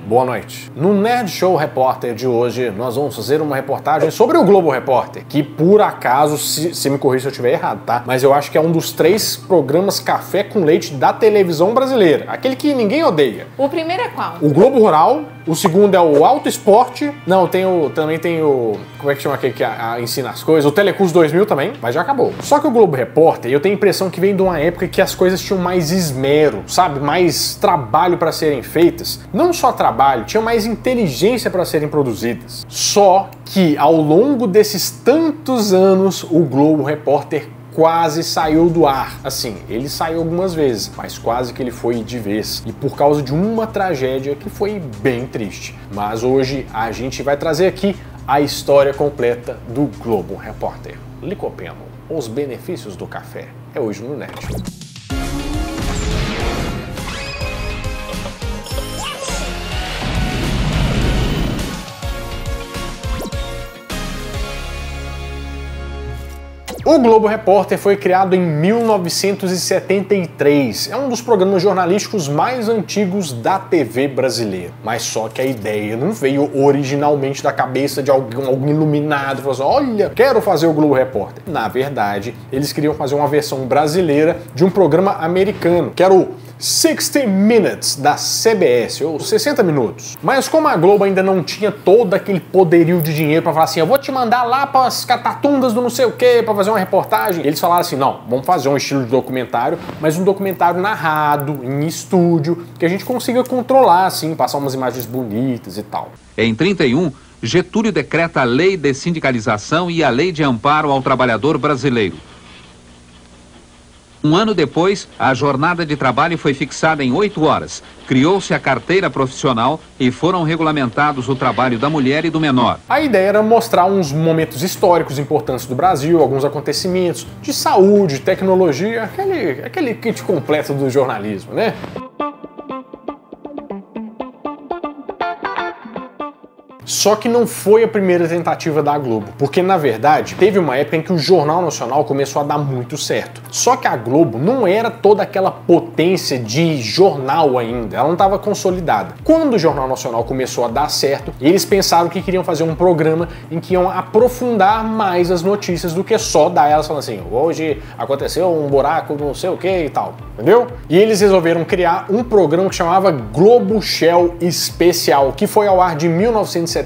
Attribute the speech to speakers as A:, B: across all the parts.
A: boa noite. No Nerd Show Repórter de hoje, nós vamos fazer uma reportagem sobre o Globo Repórter, que por acaso, se me corrija se eu estiver errado, tá? Mas eu acho que é um dos 3 programas café com leite da televisão brasileira, aquele que ninguém odeia.
B: O primeiro é qual?
A: O Globo Rural, o segundo é o Auto Esporte, não, também tem o, como é que chama aquele que ensina as coisas? O Telecurso 2000 também, mas já acabou. Só que o Globo Repórter, eu tenho a impressão que vem de uma época que as coisas tinham mais esmero, sabe? Mais trabalho para serem feitas. Não só trabalho, tinha mais inteligência para serem produzidas. Só que ao longo desses tantos anos, o Globo Repórter quase saiu do ar. Assim, ele saiu algumas vezes, mas quase que ele foi de vez. E por causa de uma tragédia que foi bem triste. Mas hoje a gente vai trazer aqui a história completa do Globo Repórter. Licopeno, os benefícios do café. É hoje no Nerd. O Globo Repórter foi criado em 1973. É um dos programas jornalísticos mais antigos da TV brasileira. Mas só que a ideia não veio originalmente da cabeça de algum iluminado. Falou assim, olha, quero fazer o Globo Repórter. Na verdade, eles queriam fazer uma versão brasileira de um programa americano, que era o 60 Minutes da CBS, ou 60 minutos. Mas como a Globo ainda não tinha todo aquele poderio de dinheiro para falar assim, eu vou te mandar lá para as catatundas do não sei o que para fazer uma reportagem, eles falaram assim, não, vamos fazer um estilo de documentário, mas um documentário narrado, em estúdio, que a gente consiga controlar, assim, passar umas imagens bonitas e tal.
C: Em 31, Getúlio decreta a Lei de Sindicalização e a Lei de Amparo ao Trabalhador Brasileiro. Um ano depois, a jornada de trabalho foi fixada em 8 horas. Criou-se a carteira profissional e foram regulamentados o trabalho da mulher e do menor.
A: A ideia era mostrar uns momentos históricos importantes do Brasil, alguns acontecimentos de saúde, tecnologia, aquele kit completo do jornalismo, né? Só que não foi a primeira tentativa da Globo, porque na verdade teve uma época em que o Jornal Nacional começou a dar muito certo. Só que a Globo não era toda aquela potência de jornal ainda, ela não estava consolidada. Quando o Jornal Nacional começou a dar certo, eles pensaram que queriam fazer um programa em que iam aprofundar mais as notícias do que só dar elas falando assim, hoje aconteceu um buraco não sei o que e tal, entendeu? E eles resolveram criar um programa que chamava Globo Shell Especial, que foi ao ar de 1971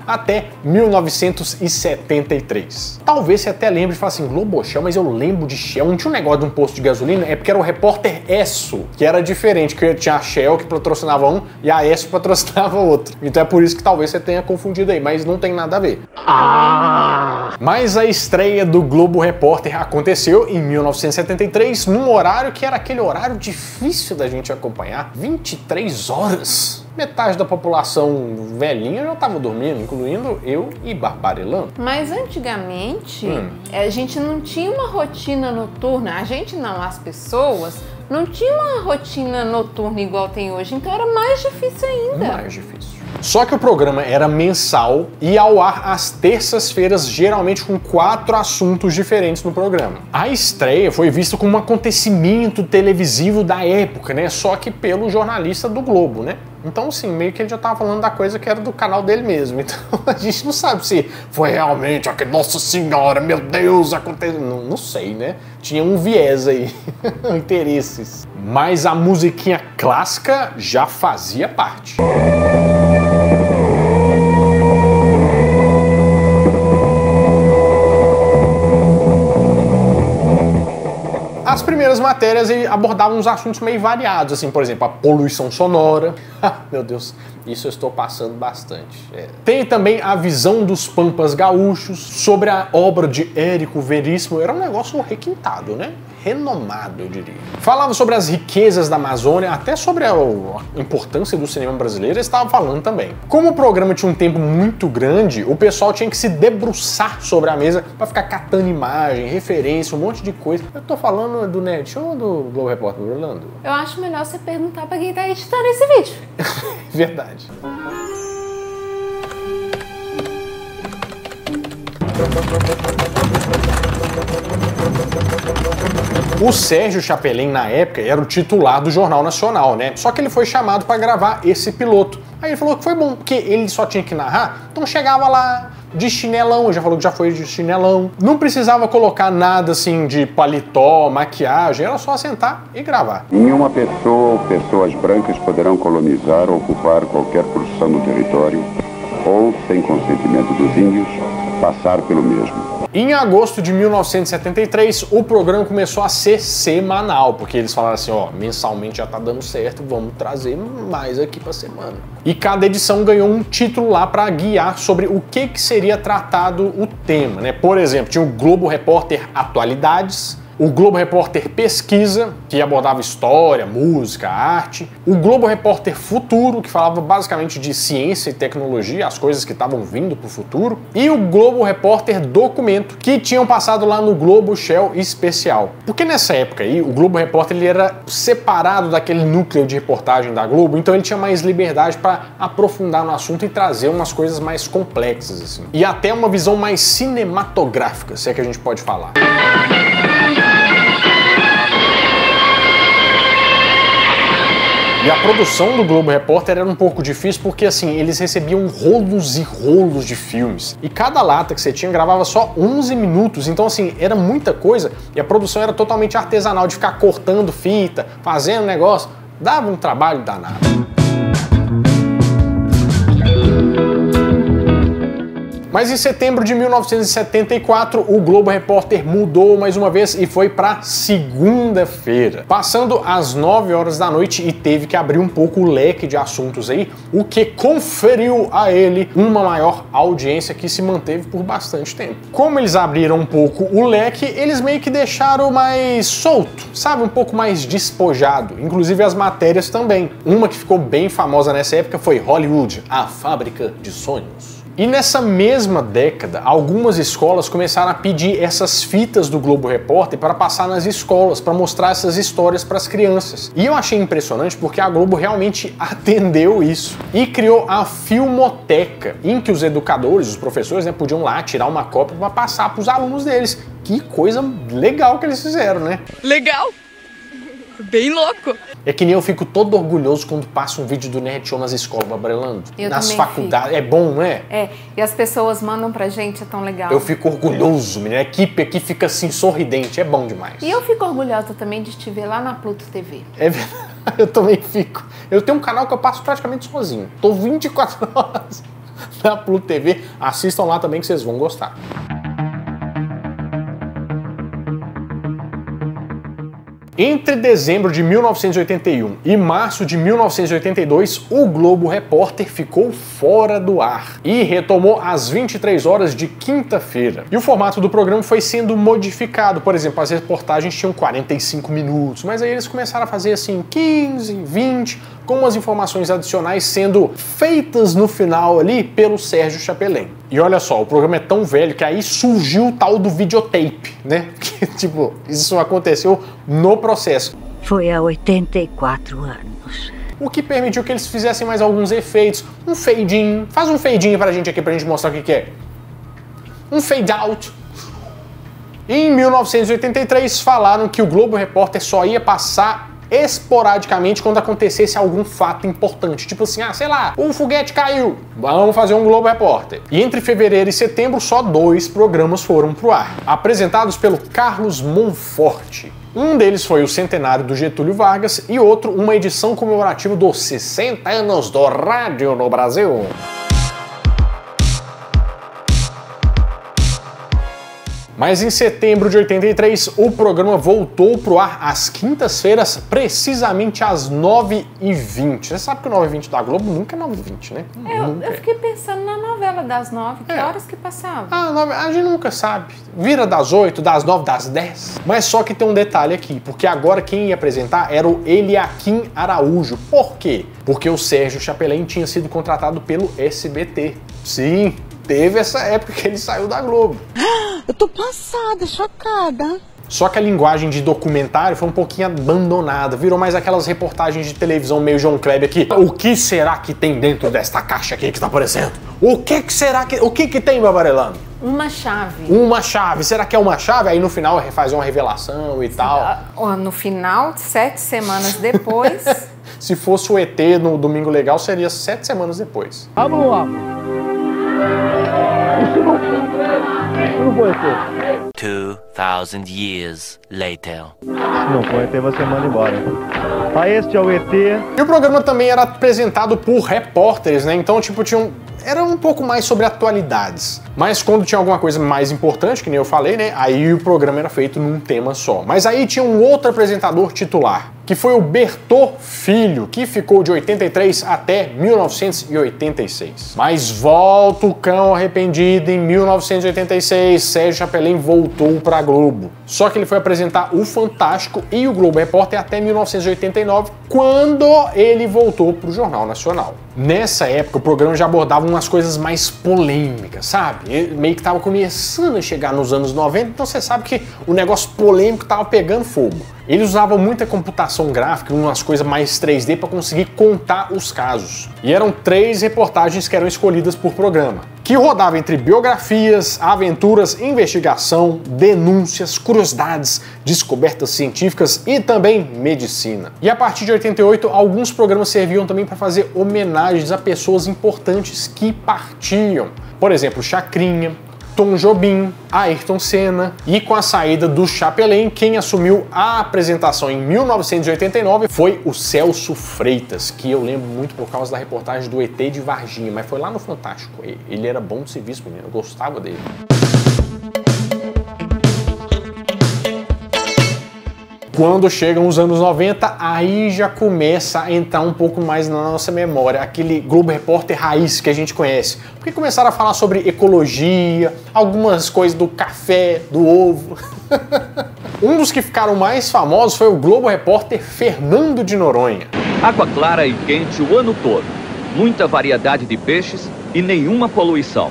A: até 1973. Talvez você até lembre e fale assim, Globo Shell, mas eu lembro de Shell, não tinha um negócio de um posto de gasolina? É porque era o Repórter Esso, que era diferente, que tinha a Shell que patrocinava um e a Esso patrocinava outro. Então é por isso que talvez você tenha confundido aí, mas não tem nada a ver. Mas a estreia do Globo Repórter aconteceu em 1973, num horário que era aquele horário difícil da gente acompanhar, 23 horas. Metade da população velhinha já estava dormindo, incluindo eu e Barbarelando.
B: Mas antigamente, a gente não tinha uma rotina noturna. A gente não, as pessoas não tinham uma rotina noturna igual tem hoje. Então era mais difícil ainda.
A: Mais difícil. Só que o programa era mensal e ao ar às terças-feiras, geralmente com 4 assuntos diferentes no programa. A estreia foi vista como um acontecimento televisivo da época, né? Só que pelo jornalista do Globo, né? Então, assim, meio que ele já tava falando da coisa que era do canal dele mesmo. Então, a gente não sabe se foi realmente aquele, nossa senhora, meu Deus, aconteceu. Não sei, né? Tinha um viés aí, interesses. Mas a musiquinha clássica já fazia parte. As primeiras matérias abordavam uns assuntos meio variados, assim, por exemplo, a poluição sonora. Meu Deus, isso eu estou passando bastante. Tem também a visão dos pampas gaúchos, sobre a obra de Érico Veríssimo. Era um negócio requintado, né? Renomado, eu diria. Falava sobre as riquezas da Amazônia, até sobre a importância do cinema brasileiro, eles estavam falando também. Como o programa tinha um tempo muito grande, o pessoal tinha que se debruçar sobre a mesa para ficar catando imagem, referência, um monte de coisa. Eu tô falando do Nerd Show ou do Globo Repórter, Orlando?
B: Eu acho melhor você perguntar para quem tá editando esse vídeo.
A: Verdade. O Sérgio Chapelin, na época, era o titular do Jornal Nacional, né? Só que ele foi chamado para gravar esse piloto. Aí ele falou que foi bom, porque ele só tinha que narrar, então chegava lá de chinelão, já falou que já foi de chinelão. Não precisava colocar nada assim de paletó, maquiagem, era só sentar e gravar.
D: Nenhuma pessoa ou pessoas brancas poderão colonizar ou ocupar qualquer porção no território ou, sem consentimento dos índios, passar pelo mesmo.
A: Em agosto de 1973, o programa começou a ser semanal, porque eles falaram assim, ó, mensalmente já tá dando certo, vamos trazer mais aqui pra semana. E cada edição ganhou um título lá para guiar sobre o que seria tratado o tema, né? Por exemplo, tinha o Globo Repórter Atualidades, o Globo Repórter Pesquisa, que abordava história, música, arte. O Globo Repórter Futuro, que falava basicamente de ciência e tecnologia, as coisas que estavam vindo para o futuro. E o Globo Repórter Documento, que tinham passado lá no Globo Shell Especial. Porque nessa época aí, o Globo Repórter ele era separado daquele núcleo de reportagem da Globo, então ele tinha mais liberdade para aprofundar no assunto e trazer umas coisas mais complexas, assim. E até uma visão mais cinematográfica, se é que a gente pode falar. E a produção do Globo Repórter era um pouco difícil porque, assim, eles recebiam rolos e rolos de filmes. E cada lata que você tinha gravava só 11 minutos, então, assim, era muita coisa e a produção era totalmente artesanal, de ficar cortando fita, fazendo negócio, dava um trabalho danado. Mas em setembro de 1974, o Globo Repórter mudou mais uma vez e foi para segunda-feira, passando às 9 horas da noite, e teve que abrir um pouco o leque de assuntos aí, o que conferiu a ele uma maior audiência que se manteve por bastante tempo. Como eles abriram um pouco o leque, eles meio que deixaram mais solto, sabe? Um pouco mais despojado, inclusive as matérias também. Uma que ficou bem famosa nessa época foi Hollywood, a fábrica de sonhos. E nessa mesma década, algumas escolas começaram a pedir essas fitas do Globo Repórter para passar nas escolas, para mostrar essas histórias para as crianças. E eu achei impressionante porque a Globo realmente atendeu isso e criou a Filmoteca, em que os educadores, os professores, né, podiam lá tirar uma cópia para passar para os alunos deles. Que coisa legal que eles fizeram, né?
E: Legal! Bem louco!
A: É que nem eu fico todo orgulhoso quando passa um vídeo do Nerd Show nas escolas, babrelando. Nas faculdades. Fico. É bom, não é?
B: É, e as pessoas mandam pra gente, é tão legal.
A: Eu fico orgulhoso, menina. A equipe aqui fica assim, sorridente, é bom demais.
B: E eu fico orgulhosa também de te ver lá na Pluto TV.
A: É verdade, eu também fico. Eu tenho um canal que eu passo praticamente sozinho. Tô 24 horas na Pluto TV. Assistam lá também que vocês vão gostar. Entre dezembro de 1981 e março de 1982, o Globo Repórter ficou fora do ar e retomou às 23 horas de quinta-feira. E o formato do programa foi sendo modificado. Por exemplo, as reportagens tinham 45 minutos, mas aí eles começaram a fazer assim 15, 20, com umas informações adicionais sendo feitas no final ali pelo Sérgio Chapelain. E olha só, o programa é tão velho que aí surgiu o tal do videotape, né? Que, tipo, isso aconteceu no processo.
F: Foi há 84 anos.
A: O que permitiu que eles fizessem mais alguns efeitos. Um fade-in. Faz um fade-in pra gente aqui, pra gente mostrar o que é. Um fade-out. E em 1983 falaram que o Globo Repórter só ia passar esporadicamente quando acontecesse algum fato importante, tipo assim, sei lá, o foguete caiu, vamos fazer um Globo Repórter. E entre fevereiro e setembro só 2 programas foram pro ar, apresentados pelo Carlos Monforte. Um deles foi o centenário do Getúlio Vargas e outro uma edição comemorativa dos 60 anos do rádio no Brasil. Mas em setembro de 83, o programa voltou pro ar às quintas-feiras, precisamente às 9h20. Você sabe que o 9h20 da Globo nunca é 9h20, né?
B: Eu fiquei pensando na novela das 9, que horas que passava?
A: A gente nunca sabe. Vira das 8, das 9, das 10. Mas só que tem um detalhe aqui, porque agora quem ia apresentar era o Eliakim Araújo. Por quê? Porque o Sérgio Chapelain tinha sido contratado pelo SBT. Sim, teve essa época que ele saiu da Globo.
G: Eu tô passada, chocada.
A: Só que a linguagem de documentário foi um pouquinho abandonada, virou mais aquelas reportagens de televisão meio João Kleber aqui. O que será que tem dentro desta caixa aqui que tá aparecendo? O que será que... O que tem, Babarelano?
B: Uma chave.
A: Uma chave. Será que é uma chave? Aí no final fazer uma revelação e tal.
B: No final, 7 semanas depois...
A: Se fosse o ET no Domingo Legal, seria 7 semanas depois.
H: Abra ou não abra? Isso não foi ET.
I: 2000 years later.
H: Se não for ET, você manda embora. Este é o ET.
A: E o programa também era apresentado por repórteres, né? Então, tipo, era um pouco mais sobre atualidades. Mas quando tinha alguma coisa mais importante, que nem eu falei, né? Aí o programa era feito num tema só. Mas aí tinha um outro apresentador titular, que foi o Bertô Filho, que ficou de 83 até 1986. Mas volta o cão arrependido em 1986, Sérgio Chapelin voltou pra Globo. Só que ele foi apresentar o Fantástico e o Globo Repórter até 1989, quando ele voltou pro Jornal Nacional. Nessa época, o programa já abordava umas coisas mais polêmicas, sabe? Ele meio que tava começando a chegar nos anos 90, então você sabe que o negócio polêmico tava pegando fogo. Eles usavam muita computação gráfica, umas coisas mais 3D para conseguir contar os casos. E eram 3 reportagens que eram escolhidas por programa, que rodavam entre biografias, aventuras, investigação, denúncias, curiosidades, descobertas científicas e também medicina. E a partir de 88, alguns programas serviam também para fazer homenagens a pessoas importantes que partiam. Por exemplo, Chacrinha, Tom Jobim, Ayrton Senna, e com a saída do Chapelin, quem assumiu a apresentação em 1989 foi o Celso Freitas, que eu lembro muito por causa da reportagem do ET de Varginha, mas foi lá no Fantástico. Ele era bom de serviço, menino, eu gostava dele. Quando chegam os anos 90, aí já começa a entrar um pouco mais na nossa memória, aquele Globo Repórter raiz que a gente conhece. Porque começaram a falar sobre ecologia, algumas coisas do café, do ovo. Um dos que ficaram mais famosos foi o Globo Repórter Fernando de Noronha.
J: Água clara e quente o ano todo, muita variedade de peixes e nenhuma poluição.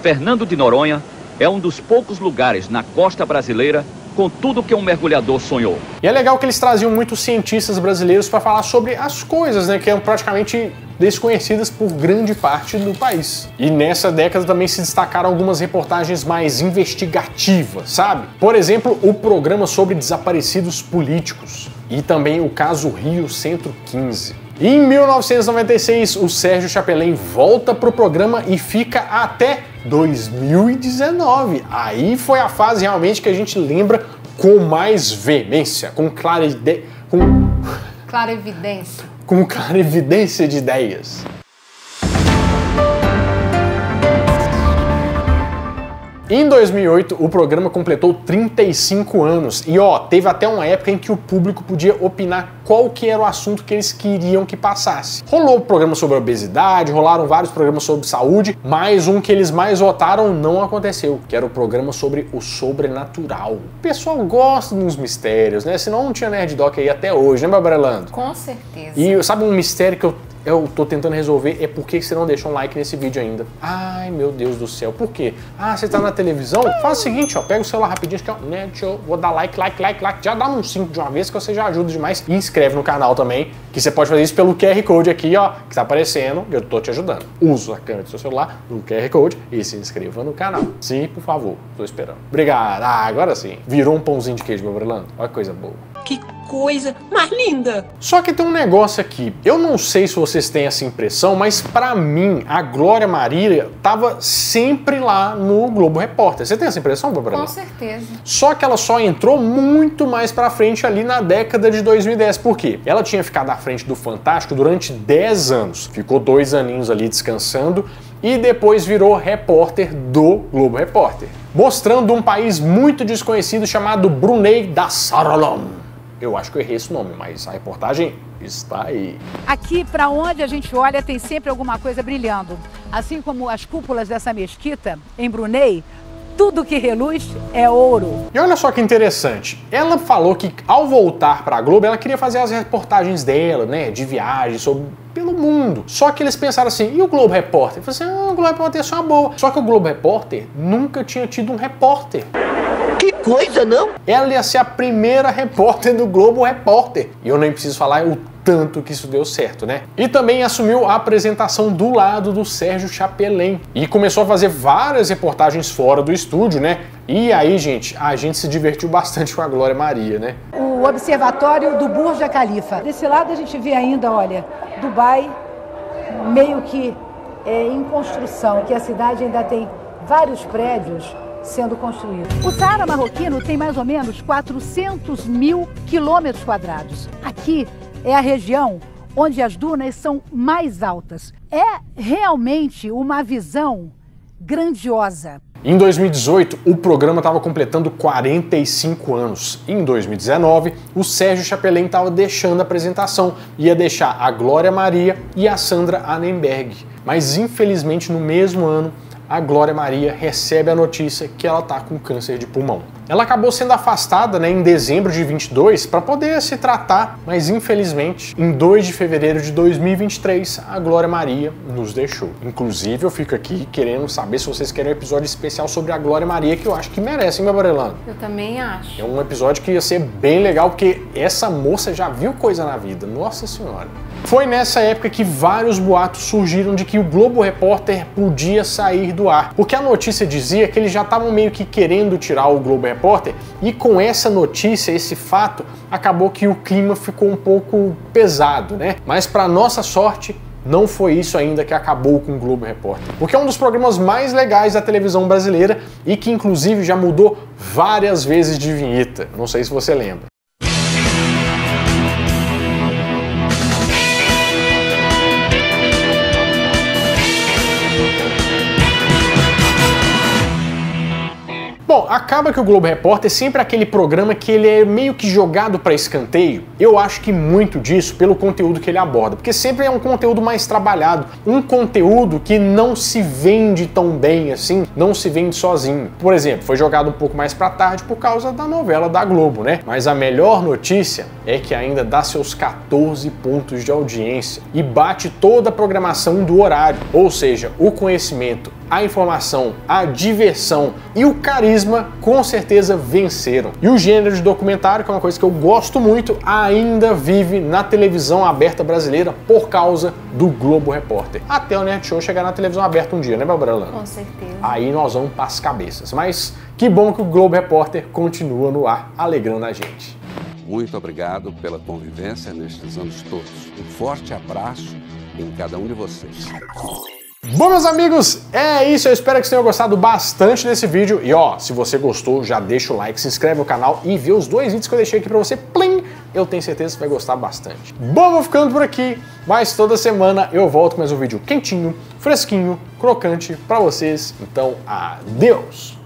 J: Fernando de Noronha é um dos poucos lugares na costa brasileira com tudo que um mergulhador sonhou. E é legal que eles traziam muitos cientistas brasileiros para falar sobre as coisas, né, que eram praticamente desconhecidas por grande parte do país. E nessa década também se destacaram algumas reportagens mais investigativas, sabe? Por exemplo, o programa sobre desaparecidos políticos e também o caso Rio Centro 15. E em 1996, o Sérgio Chapelin volta pro programa e fica até 2019. Aí foi a fase realmente que a gente lembra com mais veemência, com clarevidência de ideias. Em 2008, o programa completou 35 anos e teve até uma época em que o público podia opinar qual que era o assunto que eles queriam que passasse. Rolou o programa sobre obesidade, rolaram vários programas sobre saúde, mas um que eles mais votaram não aconteceu, que era o programa sobre o sobrenatural. O pessoal gosta dos mistérios, né? Senão não tinha Nerd Doc aí até hoje, né, Babrelando?
B: Com certeza.
A: E sabe um mistério que eu tô tentando resolver é por que você não deixou um like nesse vídeo ainda. Ai, meu Deus do céu, por quê? Ah, você tá na televisão? Faz o seguinte, pega o celular rapidinho, né, vou dar like, já dá um 5 de uma vez que você já ajuda demais. E inscreve no canal também, que você pode fazer isso pelo QR Code aqui, que tá aparecendo, que eu tô te ajudando. Usa a câmera do seu celular no QR Code e se inscreva no canal. Sim, por favor, tô esperando. Obrigado. Ah, agora sim. Virou um pãozinho de queijo, meu Brilando. Olha que coisa boa.
K: Que coisa mais linda!
A: Só que tem um negócio aqui, eu não sei se vocês têm essa impressão, mas pra mim, a Glória Maria tava sempre lá no Globo Repórter. Você tem essa impressão, Bárbara?
B: Com certeza.
A: Só que ela só entrou muito mais pra frente ali na década de 2010. Por quê? Ela tinha ficado à frente do Fantástico durante 10 anos. Ficou 2 aninhos ali descansando e depois virou repórter do Globo Repórter, mostrando um país muito desconhecido chamado Brunei Darussalam. Eu acho que eu errei esse nome, mas a reportagem está aí.
L: Aqui, para onde a gente olha, tem sempre alguma coisa brilhando. Assim como as cúpulas dessa mesquita em Brunei, tudo que reluz é ouro.
A: E olha só que interessante, ela falou que ao voltar para a Globo, ela queria fazer as reportagens dela, né, de viagem pelo mundo. Só que eles pensaram assim, e o Globo Repórter? Eu falei assim, o Globo Repórter é só uma boa. Só que o Globo Repórter nunca tinha tido um repórter.
K: Que coisa, não?
A: Ela ia ser a primeira repórter do Globo Repórter. E eu nem preciso falar o tanto que isso deu certo, né? E também assumiu a apresentação do lado do Sérgio Chapelain e começou a fazer várias reportagens fora do estúdio, né? E aí, gente, a gente se divertiu bastante com a Glória Maria, né?
L: O observatório do Burj Khalifa. Desse lado a gente vê ainda, olha, Dubai meio que em construção, que a cidade ainda tem vários prédios sendo construídos. O Saara marroquino tem mais ou menos 400 mil quilômetros quadrados. Aqui é a região onde as dunas são mais altas. É realmente uma visão grandiosa.
A: Em 2018, o programa estava completando 45 anos. Em 2019, o Sérgio Chapelain estava deixando a apresentação. Ia deixar a Glória Maria e a Sandra Annenberg. Mas, infelizmente, no mesmo ano, a Glória Maria recebe a notícia que ela está com câncer de pulmão. Ela acabou sendo afastada, né, em dezembro de 22 para poder se tratar, mas infelizmente, em 2 de fevereiro de 2023, a Glória Maria nos deixou. Inclusive, eu fico aqui querendo saber se vocês querem um episódio especial sobre a Glória Maria, que eu acho que merece, hein, meu Barelano?
B: Eu também acho.
A: É um episódio que ia ser bem legal, porque essa moça já viu coisa na vida, nossa senhora. Foi nessa época que vários boatos surgiram de que o Globo Repórter podia sair do ar, porque a notícia dizia que eles já estavam meio que querendo tirar o Globo Repórter, e com essa notícia, esse fato, acabou que o clima ficou um pouco pesado, né? Mas para nossa sorte, não foi isso ainda que acabou com o Globo Repórter, porque é um dos programas mais legais da televisão brasileira e que inclusive já mudou várias vezes de vinheta, não sei se você lembra. Bom, acaba que o Globo Repórter é sempre aquele programa que ele é meio que jogado para escanteio. Eu acho que muito disso pelo conteúdo que ele aborda, porque sempre é um conteúdo mais trabalhado, um conteúdo que não se vende tão bem assim, não se vende sozinho. Por exemplo, foi jogado um pouco mais para tarde por causa da novela da Globo, né? Mas a melhor notícia é que ainda dá seus 14 pontos de audiência e bate toda a programação do horário, ou seja, o conhecimento, a informação, a diversão e o carisma com certeza venceram. E o gênero de documentário, que é uma coisa que eu gosto muito, ainda vive na televisão aberta brasileira por causa do Globo Repórter. Até o Nerd Show chegar na televisão aberta um dia, né, Barbaralana?
B: Com certeza.
A: Aí nós vamos para as cabeças. Mas que bom que o Globo Repórter continua no ar, alegrando a gente.
M: Muito obrigado pela convivência nestes anos todos. Um forte abraço em cada um de vocês.
A: Bom, meus amigos, é isso. Eu espero que vocês tenham gostado bastante desse vídeo. E ó, se você gostou, já deixa o like, se inscreve no canal e vê os 2 vídeos que eu deixei aqui pra você. Plim! Eu tenho certeza que você vai gostar bastante. Bom, vou ficando por aqui, mas toda semana eu volto com mais um vídeo quentinho, fresquinho, crocante pra vocês. Então, adeus!